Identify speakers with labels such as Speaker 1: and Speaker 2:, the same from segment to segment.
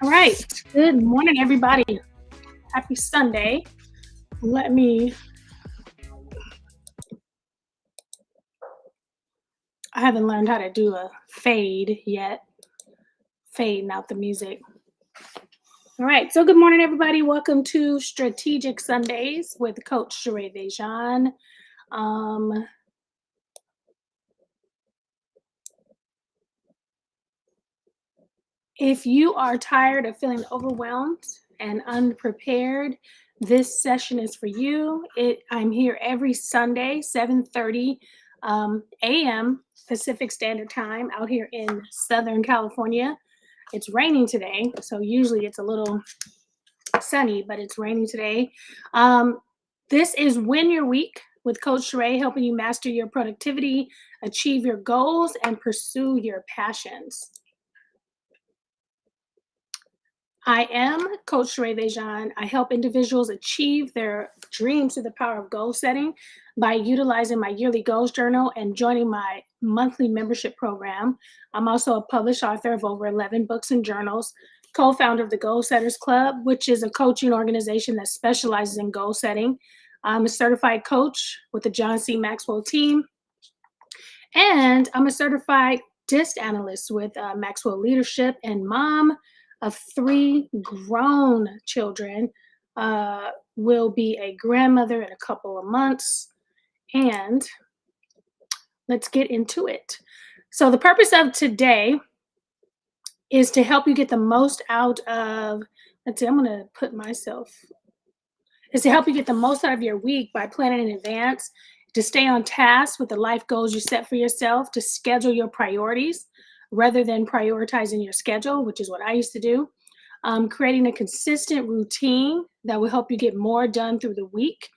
Speaker 1: All right. Good morning, everybody. Happy Sunday. Let me, I haven't learned how to do a fade yet, fading out the music. All right. So, good morning, everybody. Welcome to Strategic Sundays with Coach Sherea. Um, if you are tired of feeling overwhelmed and unprepared, this session is for you. I'm here every Sunday, 7:30 a.m. Pacific Standard Time out here in Southern California. It's raining today, so usually it's a little sunny, but it's raining today. Um, this is Win Your Week with Coach Sherea, helping you master your productivity, achieve your goals, and pursue your passions. I am Coach Sherea. I help individuals achieve their dreams through the power of goal setting by utilizing my yearly goals journal and joining my monthly membership program. I'm also a published author of over 11 books and journals, co-founder of the Goal Setters Club, which is a coaching organization that specializes in goal setting. I'm a certified coach with the John C. Maxwell team, and I'm a certified DISC analyst with Maxwell Leadership, and mom of 3 grown children. Will be a grandmother in a couple of months. And let's get into it. So, the purpose of today is to help you get the most out of, let's see, I'm going to put myself, is to help you get the most out of your week by planning in advance, to stay on task with the life goals you set for yourself, to schedule your priorities rather than prioritizing your schedule, which is what I used to do. Creating a consistent routine that will help you get more done through the week,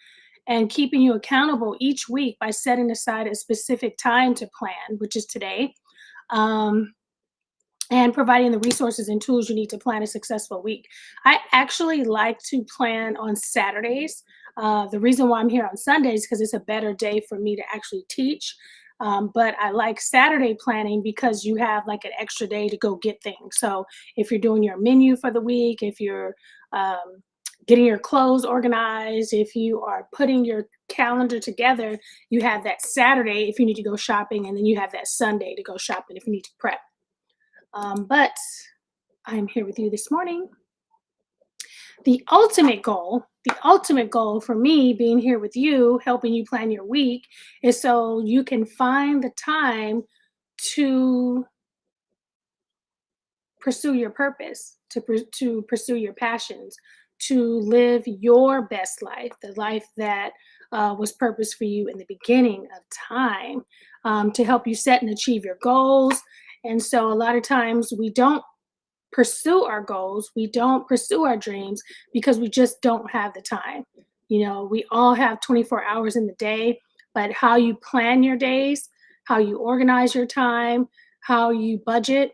Speaker 1: and keeping you accountable each week by setting aside a specific time to plan, which is today, um, and providing the resources and tools you need to plan a successful week. I actually like to plan on Saturdays. The reason why I'm here on Sundays is because it's a better day for me to actually teach. But I like Saturday planning because you have like an extra day to go get things. So if you're doing your menu for the week, if you're getting your clothes organized, if you are putting your calendar together, you have that Saturday if you need to go shopping, and then you have that Sunday to go shopping if you need to prep. But I'm here with you this morning. The ultimate goal for me being here with you, helping you plan your week, is so you can find the time to pursue your purpose, to pursue your passions, to live your best life, the life that was purpose for you in the beginning of time, to help you set and achieve your goals. And so a lot of times we don't pursue our goals, we don't pursue our dreams because we just don't have the time. We all have 24 hours in the day, but how you plan your days, how you organize your time, how you budget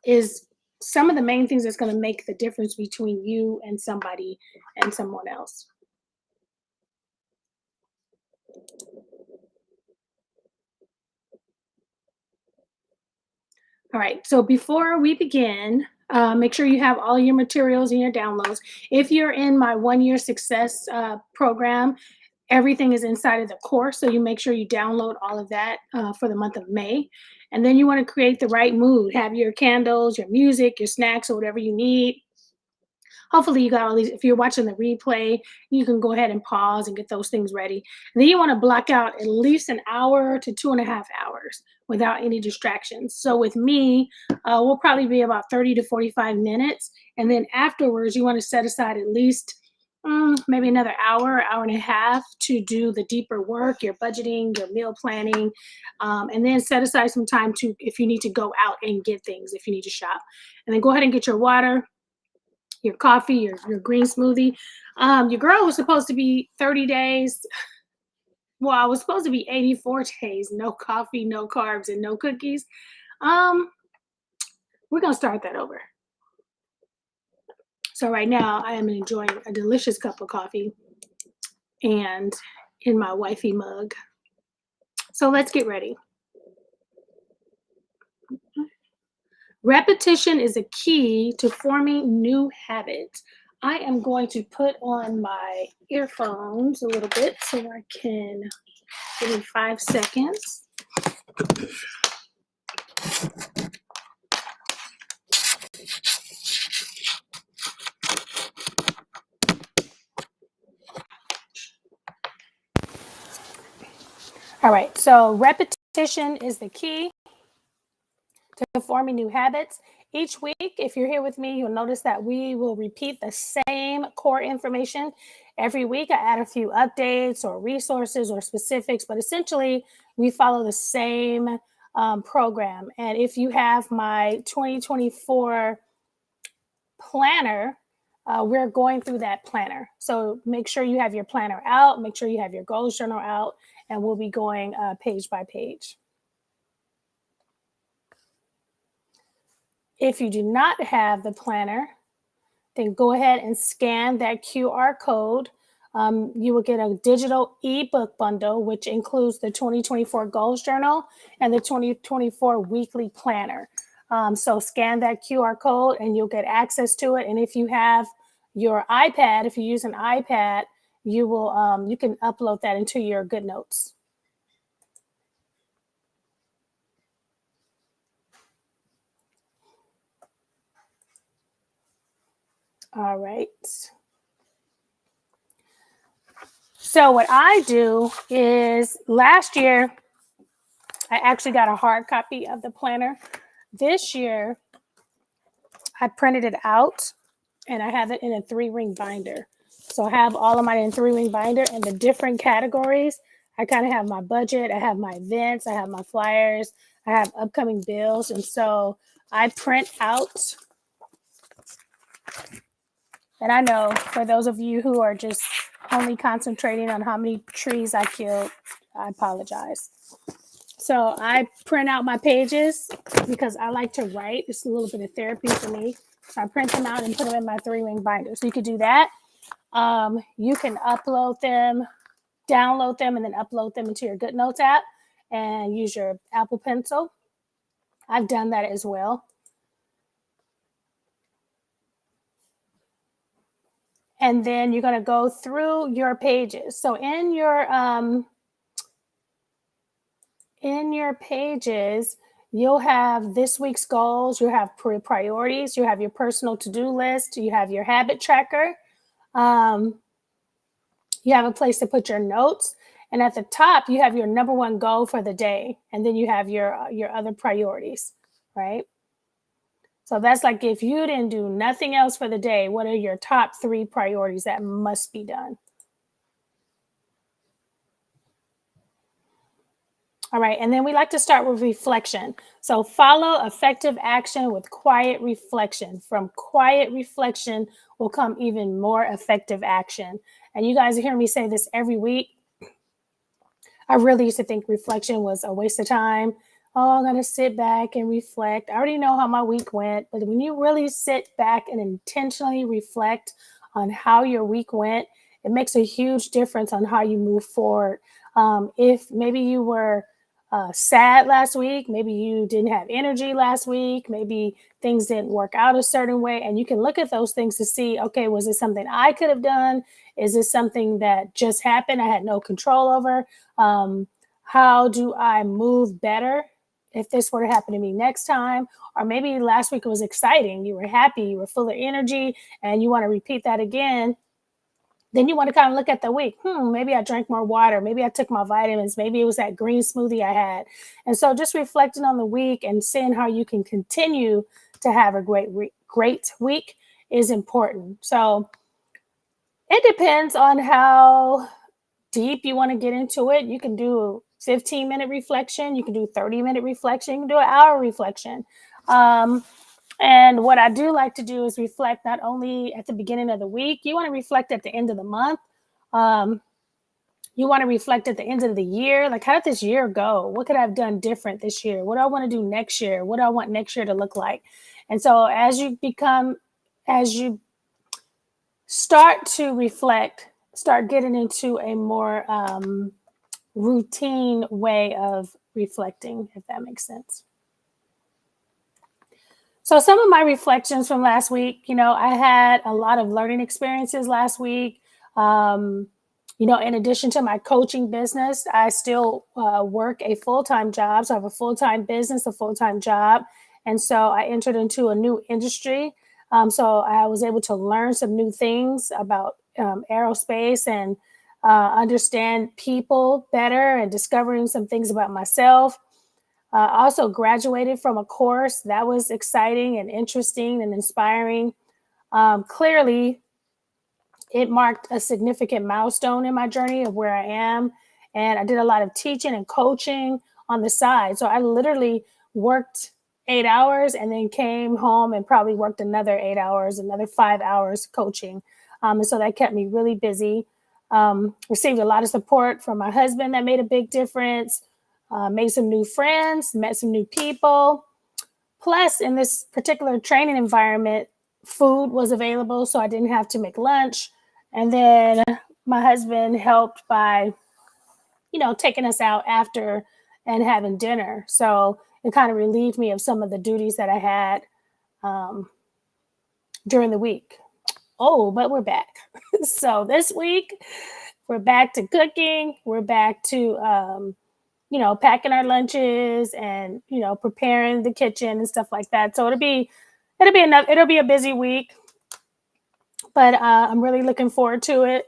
Speaker 1: is some of the main things that's going to make the difference between you and somebody and someone else. All right, so before we begin, make sure you have all your materials and your downloads. If you're in my 1 year success program, everything is inside of the course. So you make sure you download all of that for the month of May. And then you want to create the right mood, have your candles, your music, your snacks, or whatever you need. Hopefully you got all these. If you're watching the replay, you can go ahead and pause and get those things ready. And then you want to block out at least an hour to 2.5 hours without any distractions. So with me, we'll probably be about 30 to 45 minutes. And then afterwards, you want to set aside at least maybe another hour and a half to do the deeper work, your budgeting, your meal planning, and then set aside some time to, if you need to go out and get things, if you need to shop. And then go ahead and get your water, your coffee, your green smoothie. Your girl was supposed to be 30 days. Well, I was supposed to be 84 days, no coffee, no carbs, and no cookies. We're going to start that over. So right now I am enjoying a delicious cup of coffee and in my wifey mug. So let's get ready. Repetition is a key to forming new habits. I am going to put on my earphones a little bit so I can give me 5 seconds. All right, so repetition is the key to forming new habits. Each week, if you're here with me, you'll notice that we will repeat the same core information every week. I add a few updates or resources or specifics, but essentially, we follow the same program. And if you have my 2024 planner, we're going through that planner. So make sure you have your planner out, make sure you have your goals journal out, and we'll be going page by page. If you do not have the planner, then go ahead and scan that QR code. You will get a digital ebook bundle, which includes the 2024 Goals Journal and the 2024 Weekly Planner. So scan that QR code and you'll get access to it. And if you have your iPad, if you use an iPad, you can upload that into your GoodNotes. All right. So what I do is last year, I actually got a hard copy of the planner. This year, I printed it out and I have it in a 3-ring binder. So I have all of mine in a 3-ring binder and the different categories. I kind of have my budget, I have my events, I have my flyers, I have upcoming bills. And so I print out. And I know for those of you who are just only concentrating on how many trees I killed, I apologize. So I print out my pages because I like to write. It's a little bit of therapy for me. So I print them out and put them in my 3-ring binder. So you could do that. You can upload them, download them, and then upload them into your GoodNotes app and use your Apple Pencil. I've done that as well. And then you're going to go through your pages. So in your pages, you'll have this week's goals, you have priorities, you have your personal to-do list, you have your habit tracker, you have a place to put your notes, and at the top, you have your number one goal for the day, and then you have your other priorities, right? So that's like if you didn't do nothing else for the day, what are your top 3 priorities that must be done? All right, and then we like to start with reflection. So follow effective action with quiet reflection. From quiet reflection will come even more effective action. And you guys hear me say this every week. I really used to think reflection was a waste of time. Oh, I'm going to sit back and reflect. I already know how my week went. But when you really sit back and intentionally reflect on how your week went, it makes a huge difference on how you move forward. If maybe you were sad last week, maybe you didn't have energy last week, maybe things didn't work out a certain way, and you can look at those things to see, okay, was it something I could have done? Is this something that just happened I had no control over? How do I move better if this were to happen to me next time? Or maybe last week was exciting, you were happy, you were full of energy, and you want to repeat that again. Then you want to kind of look at the week. Maybe I drank more water. Maybe I took my vitamins. Maybe it was that green smoothie I had. And so just reflecting on the week and seeing how you can continue to have a great week is important. So it depends on how deep you want to get into it. You can do a 15-minute reflection. You can do 30-minute reflection. You can do an hour reflection. And what I do like to do is reflect not only at the beginning of the week, you want to reflect at the end of the month. You want to reflect at the end of the year. Like, how did this year go? What could I have done different this year? What do I want to do next year? What do I want next year to look like? And so as you start to reflect, start getting into a more routine way of reflecting, if that makes sense. So some of my reflections from last week, I had a lot of learning experiences last week. Um, in addition to my coaching business, I still work a full-time job. So I have a full-time business, a full-time job. And so I entered into a new industry. So I was able to learn some new things about aerospace and understand people better and discovering some things about myself. Also graduated from a course that was exciting and interesting and inspiring. Clearly, it marked a significant milestone in my journey of where I am. And I did a lot of teaching and coaching on the side. So I literally worked 8 hours and then came home and probably worked another 8 hours, another 5 hours coaching. And so that kept me really busy. Received a lot of support from my husband that made a big difference. Made some new friends, met some new people. Plus, in this particular training environment, food was available, so I didn't have to make lunch. And then my husband helped by, taking us out after and having dinner. So it kind of relieved me of some of the duties that I had um, during the week. Oh, but we're back. So this week, we're back to cooking. We're back to packing our lunches and preparing the kitchen and stuff like that. So it'll be a busy week, but I'm really looking forward to it.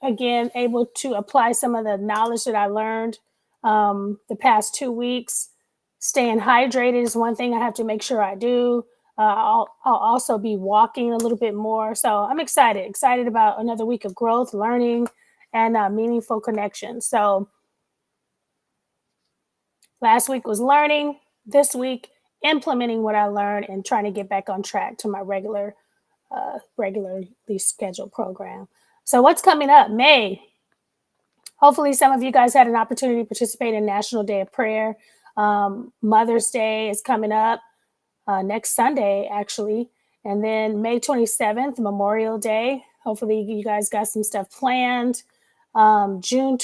Speaker 1: Again, able to apply some of the knowledge that I learned the past 2 weeks. Staying hydrated is one thing I have to make sure I do. I'll also be walking a little bit more. So I'm excited about another week of growth, learning, and meaningful connection. So last week was learning. This week, implementing what I learned and trying to get back on track to my regularly scheduled program. So what's coming up? May. Hopefully, some of you guys had an opportunity to participate in National Day of Prayer. Mother's Day is coming up next Sunday, actually. And then May 27th, Memorial Day. Hopefully, you guys got some stuff planned. June,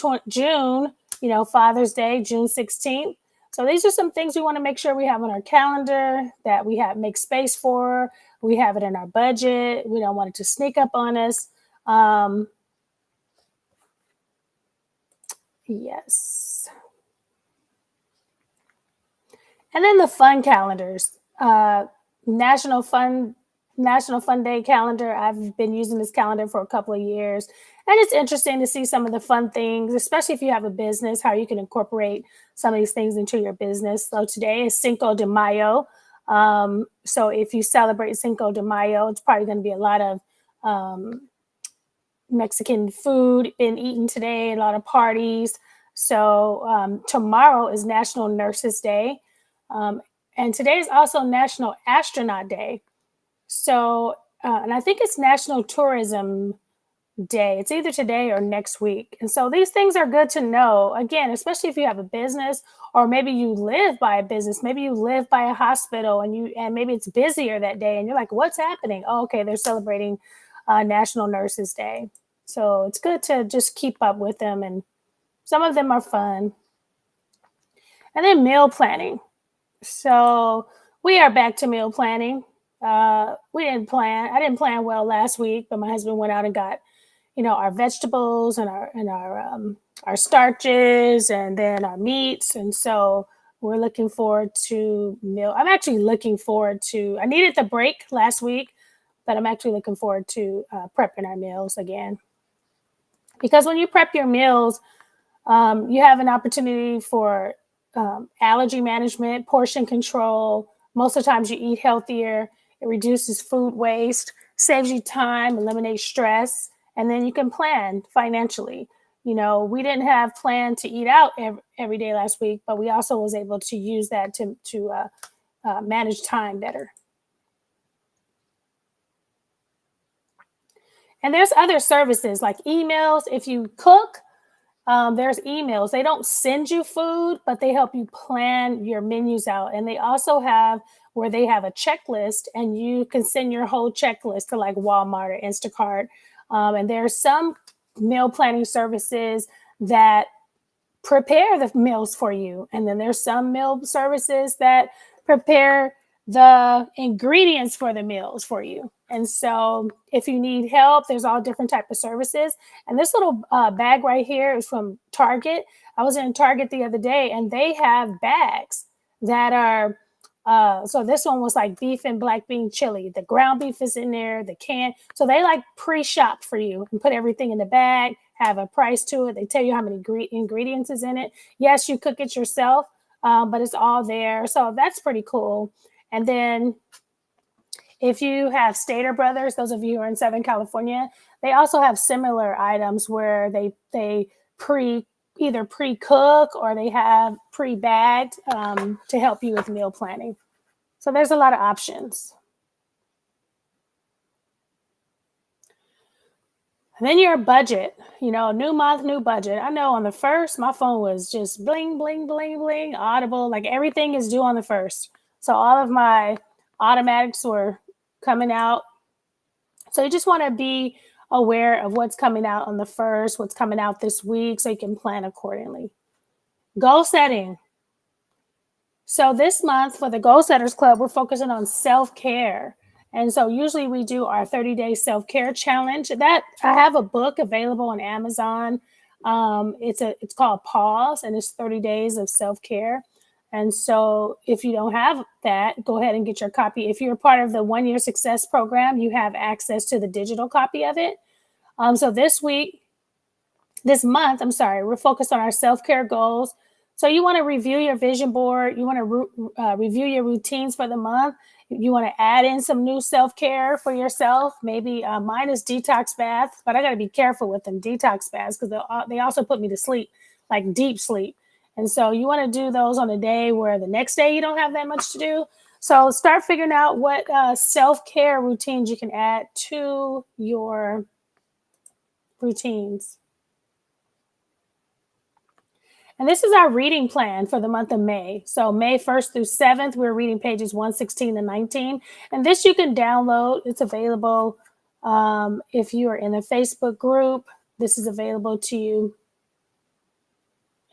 Speaker 1: Father's Day, June 16th. So these are some things we want to make sure we have on our calendar, that we have make space for. We have it in our budget. We don't want it to sneak up on us. Yes. And then the fun calendars. National Fun Day calendar. I've been using this calendar for a couple of years, and it's interesting to see some of the fun things, especially if you have a business, how you can incorporate some of these things into your business. So today is Cinco de Mayo. So if you celebrate Cinco de Mayo, it's probably going to be a lot of Mexican food been eaten today, a lot of parties. So tomorrow is National Nurses Day. And today is also National Astronaut Day. So, and I think it's National Tourism Day. It's either today or next week. And so these things are good to know. Again, especially if you have a business, or maybe you live by a business, maybe you live by a hospital, and maybe it's busier that day, and you're like, what's happening? Oh, okay, they're celebrating National Nurses Day. So it's good to just keep up with them, and some of them are fun. And then meal planning. So we are back to meal planning. I didn't plan well last week, but my husband went out and got, our vegetables and our starches, and then our meats. And so we're looking forward to meal. I'm actually looking forward to, I needed the break last week, but I'm actually looking forward to prepping our meals again. Because when you prep your meals, you have an opportunity for allergy management, portion control. Most of the times you eat healthier. It reduces food waste, saves you time, eliminates stress, and then you can plan financially. We didn't have planned to eat out every day last week, but we also was able to use that to manage time better. And there's other services like emails. If you cook, there's emails. They don't send you food, but they help you plan your menus out. And they also have where they have a checklist, and you can send your whole checklist to like Walmart or Instacart. And there's some meal planning services that prepare the meals for you. And then there's some meal services that prepare the ingredients for the meals for you. And so if you need help, there's all different type of services. And this little bag right here is from Target. I was in Target the other day and they have bags that are so this one was like beef and black bean chili. The ground beef is in there, the can. So they like pre-shop for you and put everything in the bag, have a price to it. They tell you how many ingredients is in it. Yes, you cook it yourself, but it's all there. So that's pretty cool. And then if you have Stater Brothers, those of you who are in Southern California, they also have similar items where they pre either pre-cook or they have pre-bagged to help you with meal planning. So there's a lot of options. And then your budget, new month, new budget. I know on the first, my phone was just bling, bling, bling, bling, audible. Like everything is due on the first. So all of my automatics were coming out. So you just want to be aware of what's coming out on the first, what's coming out this week, so you can plan accordingly. Goal setting. So this month for the Goal Setters Club, we're focusing on self-care. And so usually we do our 30-day self-care challenge. That I have a book available on Amazon. It's called Pause, and it's 30 days of self-care. And so if you don't have that, go ahead and get your copy. If you're part of the 1-year success program, you have access to the digital copy of it. So this month, we're focused on our self-care goals. So you want to review your vision board. You want to review your routines for the month. You want to add in some new self-care for yourself. Maybe mine is detox baths, but I got to be careful with them detox baths because they also put me to sleep, like deep sleep. And so you want to do those on a day where the next day you don't have that much to do. So start figuring out what self-care routines you can add to your routines. And this is our reading plan for the month of May. So May 1st through 7th, we're reading pages 116 to 19. And this you can download. It's available if you are in a Facebook group. This is available to you.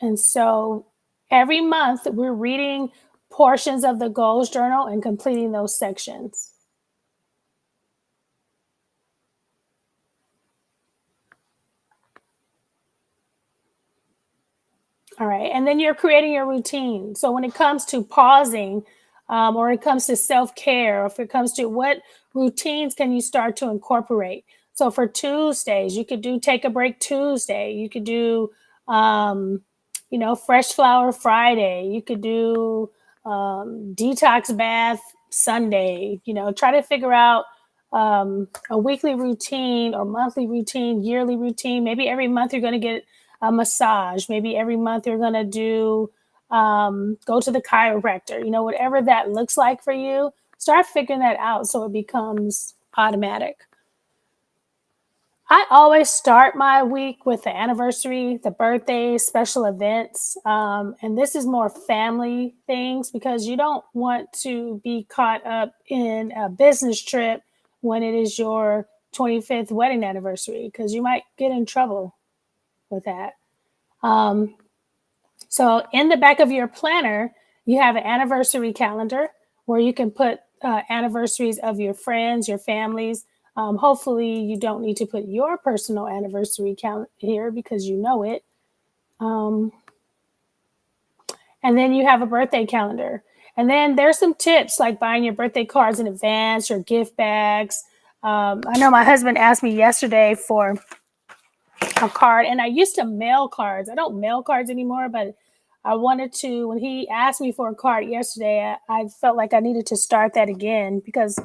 Speaker 1: And so every month, we're reading portions of the goals journal and completing those sections. All right. And then you're creating your routine. So when it comes to pausing, or it comes to self-care, or if it comes to what routines can you start to incorporate? So for Tuesdays, you could do Take a Break Tuesday. You could do, Fresh Flower Friday. You could do Detox Bath Sunday. Try to figure out a weekly routine or monthly routine, yearly routine. Maybe every month you're going to get a massage. Maybe every month you're going to do go to the chiropractor. Whatever that looks like for you, start figuring that out so it becomes automatic. I always start my week with the anniversary, the birthdays, special events. And this is more family things because you don't want to be caught up in a business trip when it is your 25th wedding anniversary because you might get in trouble with that. So in the back of your planner, you have an anniversary calendar where you can put anniversaries of your friends, your families. Hopefully you don't need to put your personal anniversary count here because you know it. And then you have a birthday calendar. And then there's some tips like buying your birthday cards in advance, your gift bags. I know my husband asked me yesterday for a card, and I used to mail cards. I don't mail cards anymore, but I wanted to, when he asked me for a card yesterday, I felt like I needed to start that again because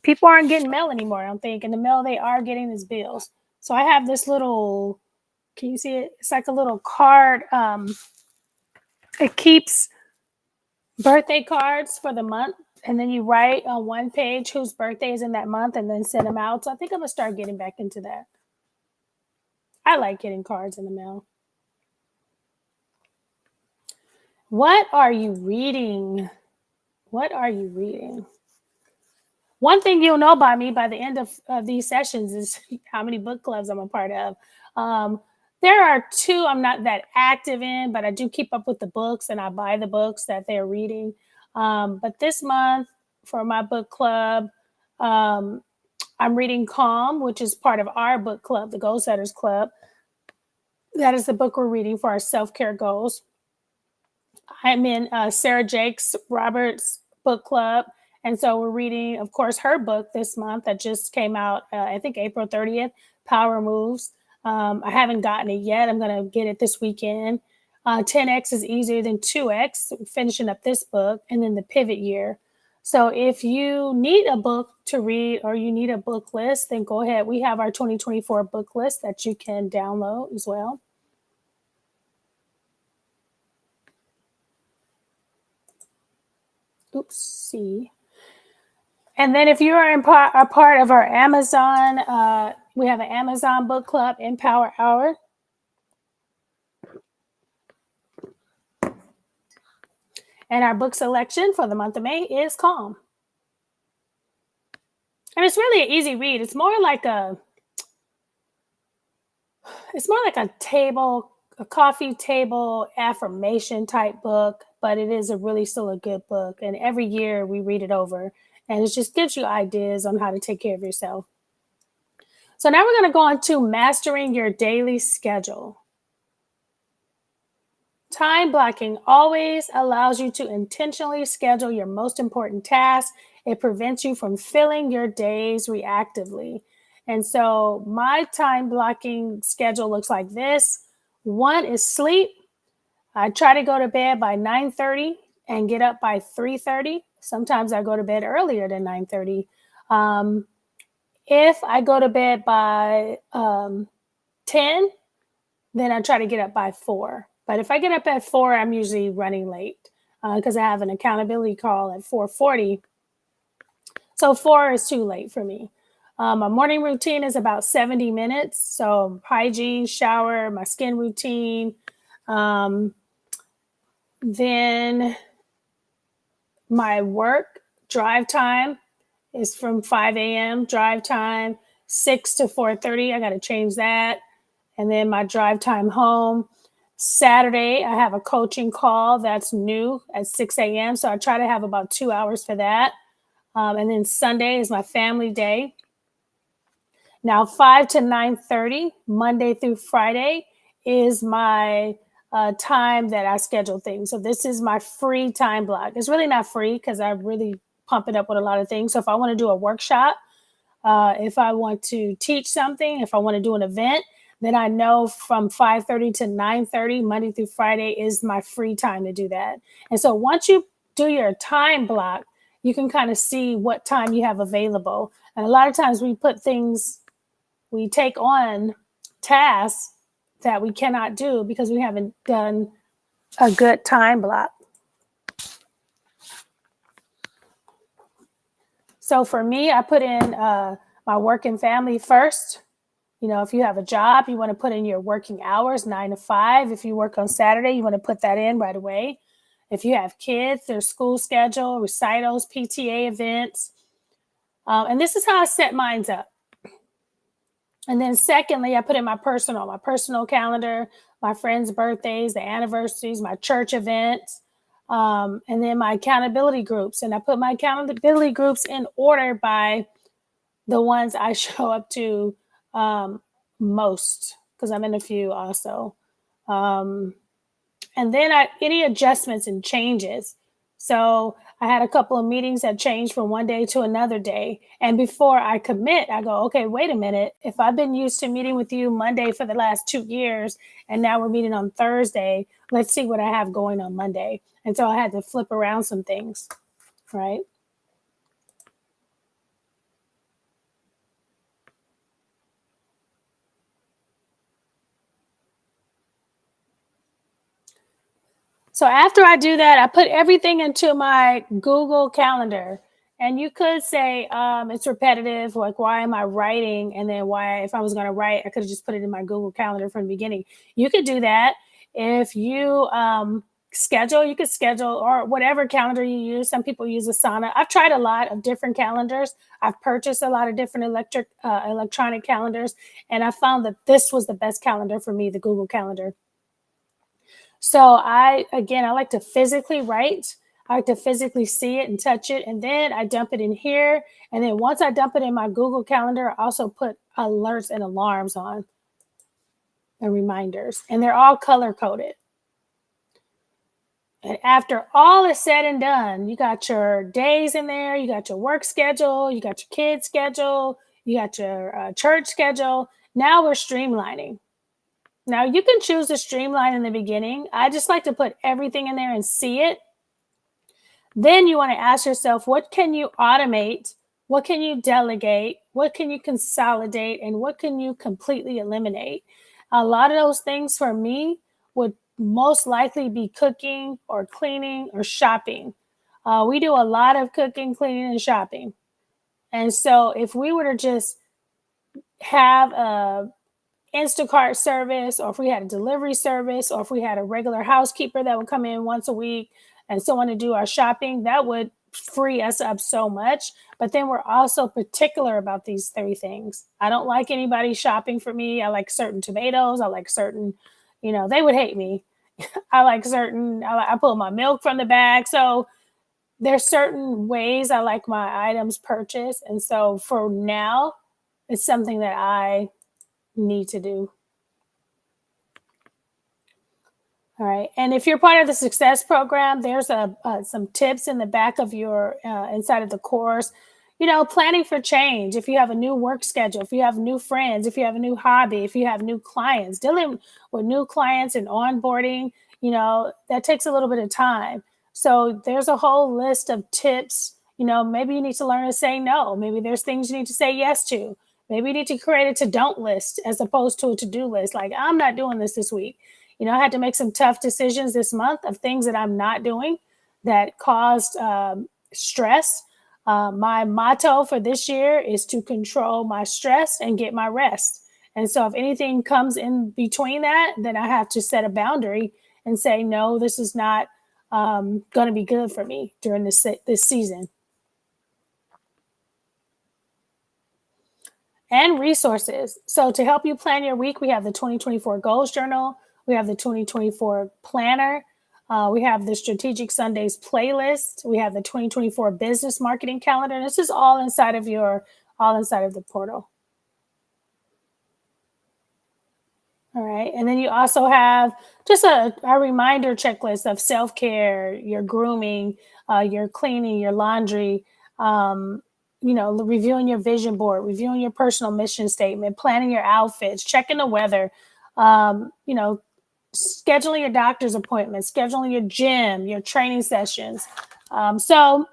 Speaker 1: people aren't getting mail anymore, I don't think. And the mail they are getting is bills. So I have this little, can you see it? It's like a little card. It keeps birthday cards for the month. And then you write on one page whose birthday is in that month and then send them out. So I think I'm going to start getting back into that. I like getting cards in the mail. What are you reading? What are you reading? One thing you'll know by me by the end of these sessions is how many book clubs I'm a part of. There are 2 I'm not that active in, but I do keep up with the books and I buy the books that they're reading. But this month for my book club, um, I'm reading Calm, which is part of our book club, the Goal Setters Club. That is the book we're reading for our self care goals. I'm in Sarah Jakes Roberts book club. And so we're reading, of course, her book this month that just came out, I think April 30th, Power Moves. I haven't gotten it yet. I'm going to get it this weekend. 10X is easier than 2X, finishing up this book, and then the pivot year. So if you need a book to read or you need a book list, then go ahead. We have our 2024 book list that you can download as well. Oopsie. And then if you are a part of our Amazon, we have an Amazon book club, Empower Hour. And our book selection for the month of May is Calm. And it's really an easy read. It's more like a coffee table affirmation type book, but it is really still a good book. And every year we read it over, and it just gives you ideas on how to take care of yourself. So now we're going to go on to mastering your daily schedule. Time blocking always allows you to intentionally schedule your most important tasks. It prevents you from filling your days reactively. And so my time blocking schedule looks like this. One is sleep. I try to go to bed by 9:30 and get up by 3:30. Sometimes I go to bed earlier than 9:30. If I go to bed by 10, then I try to get up by 4. But if I get up at 4, I'm usually running late because I have an accountability call at 4:40. So 4 is too late for me. My morning routine is about 70 minutes. So hygiene, shower, my skin routine. Then my work drive time is from 5 a.m. drive time, 6 to 4:30. I got to change that. And then my drive time home. Saturday, I have a coaching call that's new at 6 a.m. So I try to have about 2 hours for that. And then Sunday is my family day. Now, 5 to 9:30, Monday through Friday, is my time that I schedule things. So this is my free time block. It's really not free because I really pump it up with a lot of things. So if I want to do a workshop, if I want to teach something, if I want to do an event, then I know from 5:30 to 9:30, Monday through Friday, is my free time to do that. And so once you do your time block, you can kind of see what time you have available. And a lot of times we take on tasks that we cannot do because we haven't done a good time block. So for me, I put in my work and family first. You know, if you have a job, you want to put in your working hours, 9 to 5. If you work on Saturday, you want to put that in right away. If you have kids, their school schedule, recitals, PTA events. And this is how I set mine up. And then secondly, I put in my personal calendar, my friends' birthdays, the anniversaries, my church events, and then my accountability groups. And I put my accountability groups in order by the ones I show up to most, because I'm in a few also. And then any adjustments and changes. So I had a couple of meetings that changed from one day to another day. And before I commit, I go, okay, wait a minute. If I've been used to meeting with you Monday for the last 2 years, and now we're meeting on Thursday, let's see what I have going on Monday. And so I had to flip around some things, right? So after I do that, I put everything into my Google Calendar. And you could say it's repetitive, like why am I writing? And then why, if I was going to write, I could have just put it in my Google Calendar from the beginning. You could do that. If you you could schedule or whatever calendar you use. Some people use Asana. I've tried a lot of different calendars. I've purchased a lot of different electronic calendars. And I found that this was the best calendar for me, the Google Calendar. So I like to physically write. I like to physically see it and touch it. And then I dump it in here. And then once I dump it in my Google Calendar, I also put alerts and alarms on and reminders. And they're all color coded. And after all is said and done, you got your days in there, you got your work schedule, you got your kids schedule, you got your church schedule. Now we're streamlining. Now you can choose to streamline in the beginning. I just like to put everything in there and see it. Then you want to ask yourself, what can you automate? What can you delegate? What can you consolidate? And what can you completely eliminate? A lot of those things for me would most likely be cooking or cleaning or shopping. We do a lot of cooking, cleaning, and shopping. And so if we were to just have a Instacart service, or if we had a delivery service, or if we had a regular housekeeper that would come in once a week and someone to do our shopping, that would free us up so much. But then we're also particular about these three things. I don't like anybody shopping for me. I like certain tomatoes. I like certain, they would hate me. I like certain, I pull my milk from the bag. So there's certain ways I like my items purchased. And so for now, it's something that I need to do. All right. And if you're part of the success program, there's some tips in the back of your inside of the course. Planning for change. If you have a new work schedule, if you have new friends, if you have a new hobby, if you have new clients, dealing with new clients and onboarding, that takes a little bit of time. So there's a whole list of tips. Maybe you need to learn to say no. Maybe there's things you need to say yes to. Maybe you need to create a to-don't list as opposed to a to-do list. Like, I'm not doing this week. I had to make some tough decisions this month of things that I'm not doing that caused stress. My motto for this year is to control my stress and get my rest. And so if anything comes in between that, then I have to set a boundary and say, no, this is not going to be good for me during this season. And resources. So to help you plan your week, we have the 2024 Goals Journal. We have the 2024 Planner. We have the Strategic Sundays playlist. We have the 2024 Business Marketing Calendar. This is all inside of the portal. All right. And then you also have just a reminder checklist of self-care, your grooming, your cleaning, your laundry, reviewing your vision board, reviewing your personal mission statement, planning your outfits, checking the weather, scheduling your doctor's appointments, scheduling your gym, your training sessions. So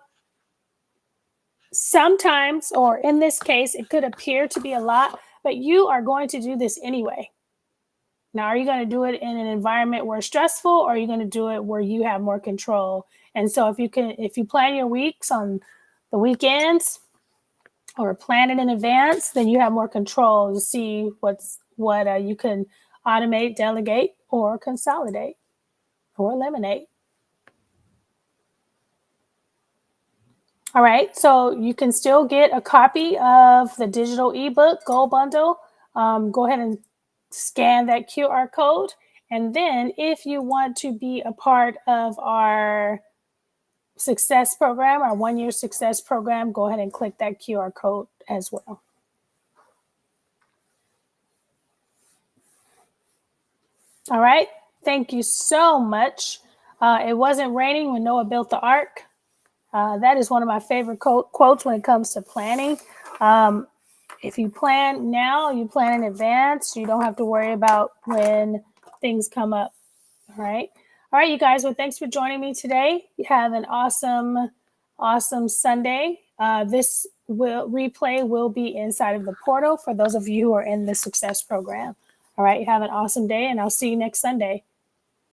Speaker 1: sometimes, or in this case, it could appear to be a lot, but you are going to do this anyway. Now, are you going to do it in an environment where it's stressful, or are you going to do it where you have more control? And so if you plan your weeks on the weekends or plan it in advance, then you have more control to see what you can automate, delegate, or consolidate, or eliminate. All right, so you can still get a copy of the digital ebook Goal Bundle. Go ahead and scan that QR code. And then if you want to be a part of our success program, our 1-year success program, go ahead and click that QR code as well. All right. Thank you so much. It wasn't raining when Noah built the ark. That is one of my favorite quotes when it comes to planning. If you plan now, you plan in advance. You don't have to worry about when things come up. All right. All right, you guys. Well, thanks for joining me today. You have an awesome Sunday. This replay will be inside of the portal for those of you who are in the success program. All right. You have an awesome day, and I'll see you next Sunday.